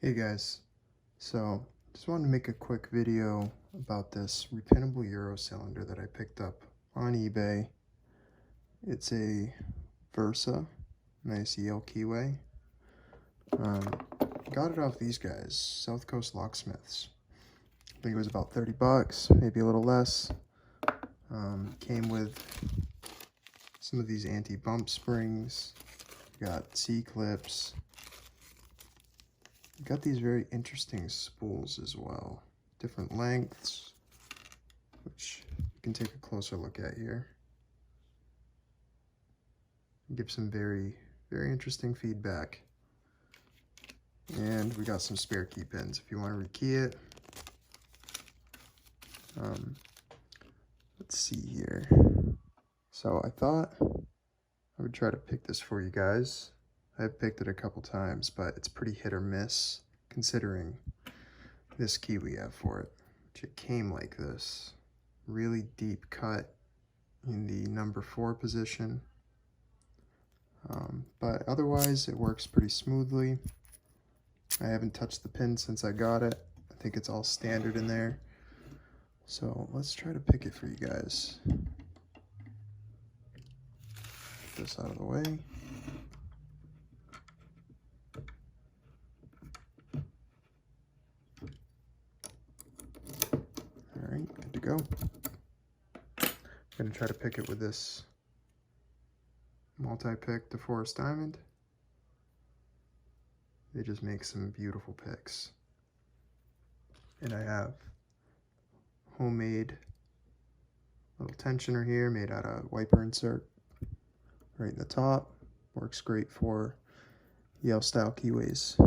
Hey guys, so just wanted to make a quick video about this repinnable Euro cylinder that I picked up on eBay. It's a Versa, nice Yale keyway. Got it off these guys, Southcoast Locksmiths. I think it was about 30 bucks, maybe a little less. Came with some of these anti-bump springs, got C-clips. Got these very interesting spools as well, different lengths, which you can take a closer look at here. Give some very interesting feedback. And we got some spare key pins if you want to rekey it. Let's see here. So I thought I would try to pick this for you guys. I've picked it a couple times, but it's pretty hit or miss considering this key we have for it. It came like this, really deep cut in the number 4 position. But otherwise it works pretty smoothly. I haven't touched the pin since I got it. I think it's all standard in there. So let's try to pick it for you guys. Get this out of the way. Alright, good to go. I'm going to try to pick it with this multi-pick DeForest Diamond. They just make some beautiful picks. And I have homemade little tensioner here made out of wiper insert right in the top. Works great for Yale style keyways.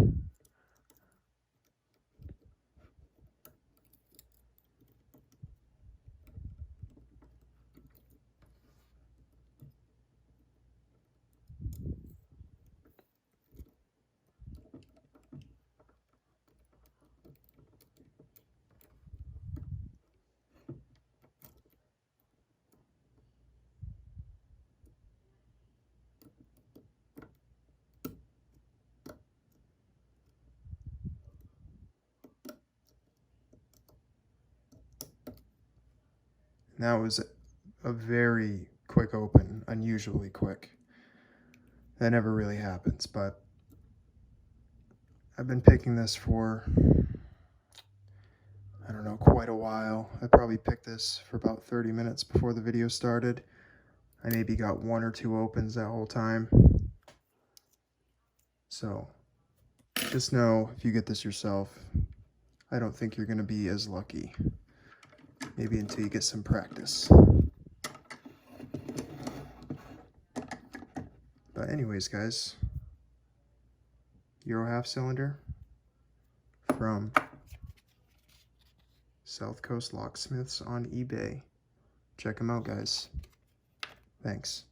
And that was a very quick open, unusually quick. That never really happens, but I've been picking this for, I don't know, quite a while. I probably picked this for about 30 minutes before the video started. I maybe got 1 or 2 opens that whole time. So just know if you get this yourself, I don't think you're going to be as lucky. Maybe until you get some practice. But anyways, guys, Euro half cylinder from Southcoast Locksmiths on eBay. Check them out, guys. Thanks.